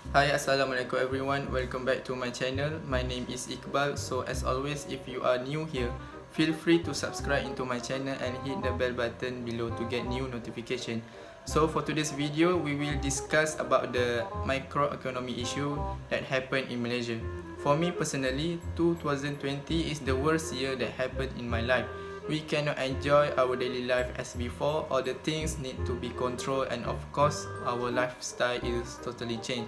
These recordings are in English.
Hi, Assalamualaikum everyone. Welcome back to my channel. My name is Iqbal. So as always, if you are new here, feel free to subscribe into my channel and hit the bell button below to get new notification. So for today's video, we will discuss about the microeconomy issue that happened in Malaysia. For me personally, 2020 is the worst year that happened in my life. We cannot enjoy our daily life as before. All the things need to be controlled, and of course our lifestyle is totally changed.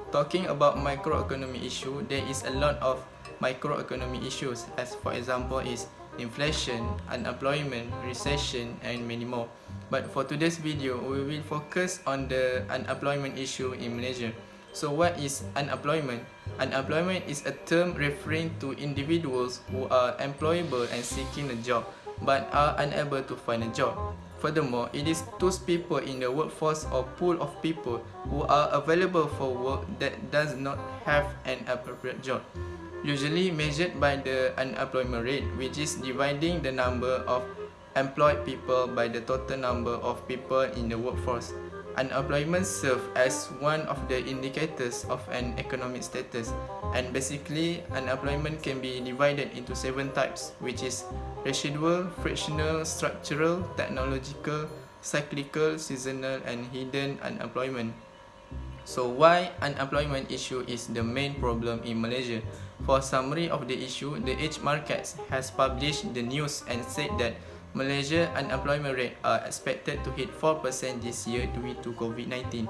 Talking about microeconomy issue, there is a lot of microeconomy issues, as for example is inflation, unemployment, recession and many more. But for today's video, we will focus on the unemployment issue in Malaysia. So what is unemployment? Unemployment is a term referring to individuals who are employable and seeking a job but are unable to find a job. Furthermore, it is those people in the workforce or pool of people who are available for work that does not have an appropriate job, usually measured by the unemployment rate, which is dividing the number of employed people by the total number of people in the workforce. Unemployment serves as one of the indicators of an economic status, and basically unemployment can be divided into 7 types, which is residual, frictional, structural, technological, cyclical, seasonal and hidden unemployment. So why unemployment issue is the main problem in Malaysia? For summary of the issue, the Age Markets has published the news and said that Malaysia unemployment rate are expected to hit 4% this year due to COVID-19.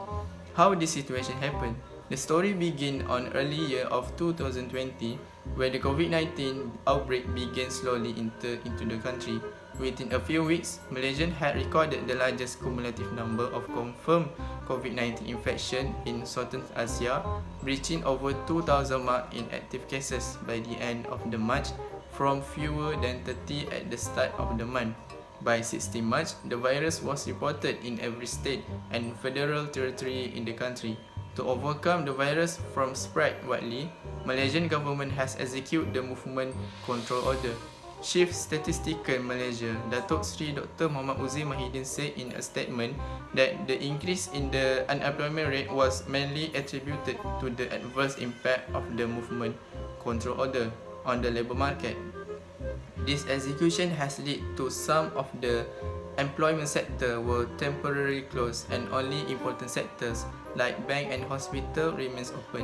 How this situation happened? The story began on early year of 2020, where the COVID-19 outbreak began slowly into the country. Within a few weeks, Malaysian had recorded the largest cumulative number of confirmed COVID-19 infection in Southeast Asia, reaching over 2,000 mark in active cases by the end of the March, from fewer than 30 at the start of the month. By 16 March, the virus was reported in every state and federal territory in the country. To overcome the virus from spread widely, Malaysian government has executed the movement control order. Chief Statistician Malaysia, Datuk Seri Dr. Muhammad Uzi Mahidin said in a statement that the increase in the unemployment rate was mainly attributed to the adverse impact of the movement control order on the labour market. This execution has led to some of the employment sector were temporarily closed and only important sectors like bank and hospital remains open.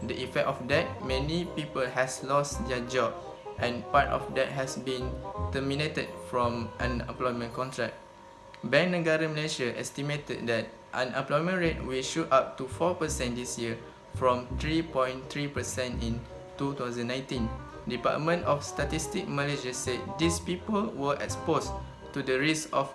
The effect of that, many people has lost their job and part of that has been terminated from an employment contract. Bank Negara Malaysia estimated that unemployment rate will shoot up to 4% this year from 3.3% in 2019. Department of Statistics Malaysia said these people were exposed to the risk of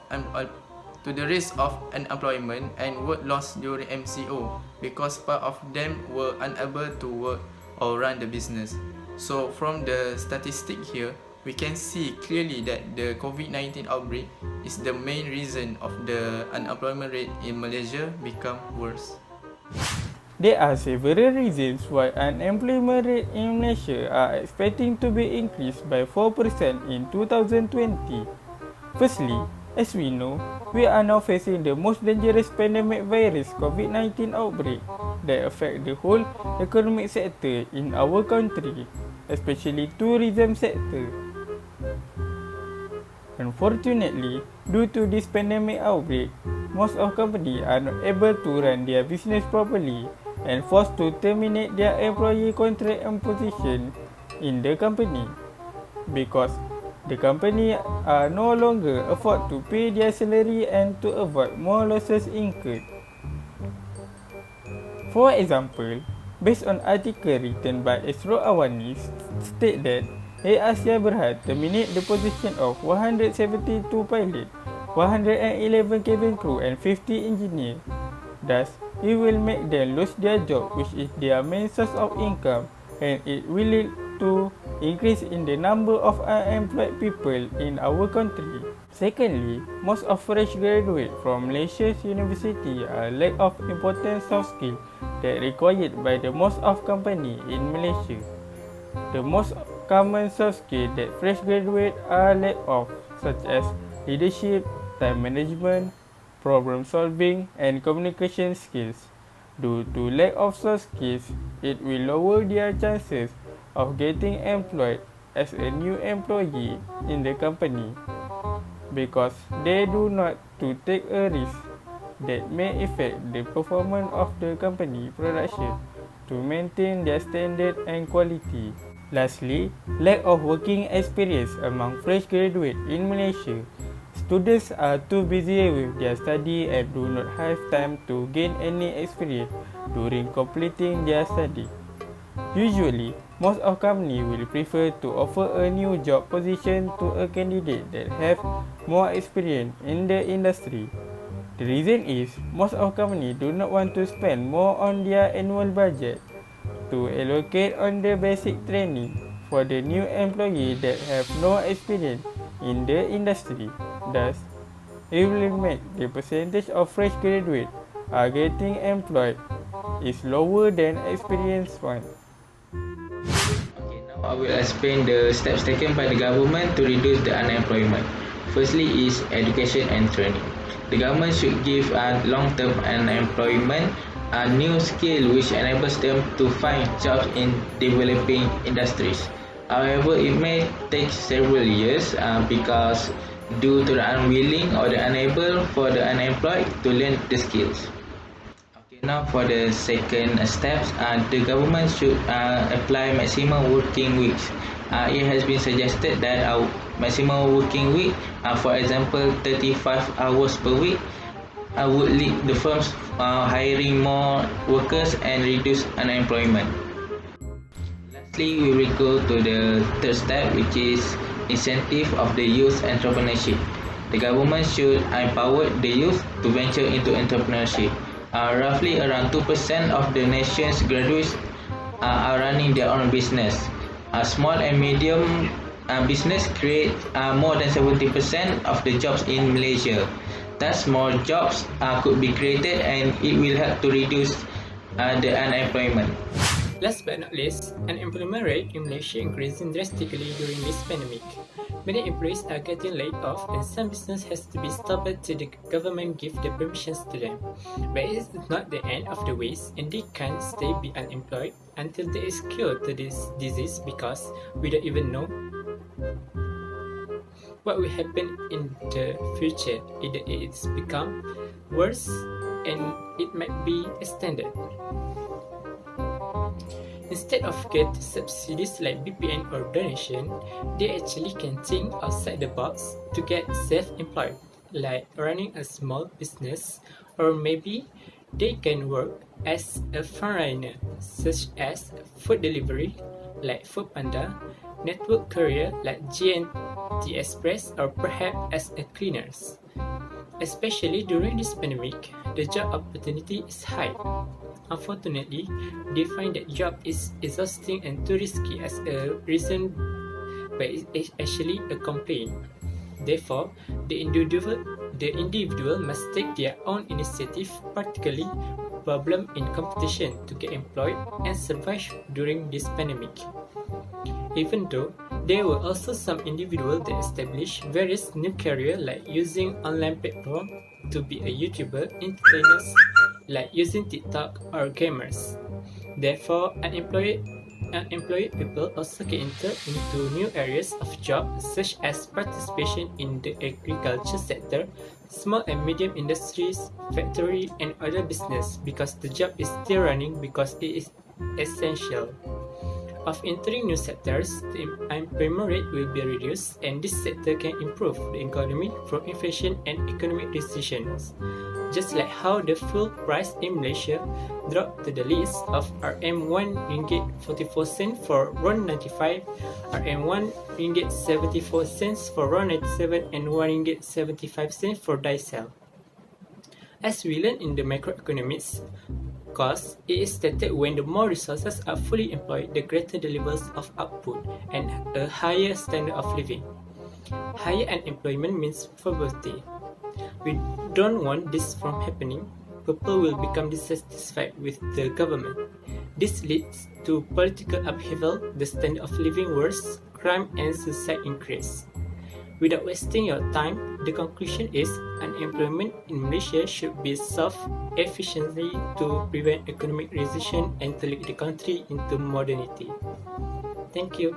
unemployment and work loss during MCO because part of them were unable to work or run the business. So from the statistic here, we can see clearly that the COVID-19 outbreak is the main reason of the unemployment rate in Malaysia become worse. There are several reasons why unemployment rate in Malaysia are expecting to be increased by 4% in 2020. Firstly, as we know, we are now facing the most dangerous pandemic virus COVID-19 outbreak that affect the whole economic sector in our country, especially tourism sector. Unfortunately, due to this pandemic outbreak, most of companies are not able to run their business properly and forced to terminate their employee contract and position in the company because the company are no longer afford to pay their salary and to avoid more losses incurred. For example, based on article written by Esro Awani state that Air Asia Berhad terminate the position of 172 pilot, 111 cabin crew and 50 engineer. Thus, it will make them lose their job, which is their main source of income, and it will lead to increase in the number of unemployed people in our country. Secondly, most of fresh graduates from Malaysia's university are lack of important soft skills that required by the most of company in Malaysia. The most common soft skills that fresh graduates are lack of, such as leadership, time management, problem solving and communication skills. Due to lack of soft skills, it will lower their chances of getting employed as a new employee in the company because they do not to take a risk that may affect the performance of the company production to maintain their standard and quality. Lastly, lack of working experience among fresh graduates in Malaysia. Students are too busy with their study and do not have time to gain any experience during completing their study. Usually, most of companies will prefer to offer a new job position to a candidate that have more experience in the industry. The reason is most of companies do not want to spend more on their annual budget to allocate on the basic training for the new employees that have no experience in the industry. Thus, it will make the percentage of fresh graduates are getting employed is lower than experienced ones. Okay, now I will explain the steps taken by the government to reduce the unemployment. Firstly is education and training. The government should give long-term unemployment a new skill which enables them to find jobs in developing industries. However, it may take several years because due to the unwilling or the unable for the unemployed to learn the skills. Okay, now for the second steps, the government should apply maximum working weeks. It has been suggested that our maximum working week, for example, 35 hours per week, would lead the firms hiring more workers and reduce unemployment. Lastly, we will go to the third step, which is incentive of the youth entrepreneurship. The government should empower the youth to venture into entrepreneurship. Roughly around 2% of the nation's graduates are running their own business. Small and medium business create more than 70% of the jobs in Malaysia. Thus, more jobs could be created and it will help to reduce the unemployment. Last but not least, unemployment rate in Malaysia increasing drastically during this pandemic. Many employees are getting laid off and some business has to be stopped till the government give the permissions to them. But it is not the end of the ways and they can't stay be unemployed until there is cure to this disease because we don't even know what will happen in the future. Either it's become worse and it might be extended. Instead of get subsidies like BPN or donation, they actually can think outside the box to get self-employed, like running a small business, or maybe they can work as a frontliner, such as food delivery, like Foodpanda, network courier like GNT Express, or perhaps as a cleaners. Especially during this pandemic, the job opportunity is high. Unfortunately, they find that job is exhausting and too risky as a reason, but it's actually a complaint. Therefore, the individual must take their own initiative, particularly problem in competition to get employed and survive during this pandemic. Even though there were also some individuals that established various new careers like using online platform to be a YouTuber, entertainers like using TikTok or gamers. Therefore, unemployed people also can enter into new areas of job such as participation in the agriculture sector, small and medium industries, factory and other business because the job is still running because it is essential. Of entering new sectors, the unemployment rate will be reduced and this sector can improve the economy from inflation and economic decisions. Just like how the fuel price in Malaysia dropped to the list of RM1 ringgit 44 cents for RON 95, RM1 ringgit 74 cents for RON 97 and 1 ringgit 75 cents for diesel. As we learn in the macroeconomics course, it is stated when the more resources are fully employed, the greater the levels of output and a higher standard of living. Higher unemployment means poverty. We don't want this from happening. People will become dissatisfied with the government. This leads to political upheaval, the standard of living worse, crime and suicide increase. Without wasting your time, the conclusion is unemployment in Malaysia should be solved efficiently to prevent economic recession and to lead the country into modernity. Thank you.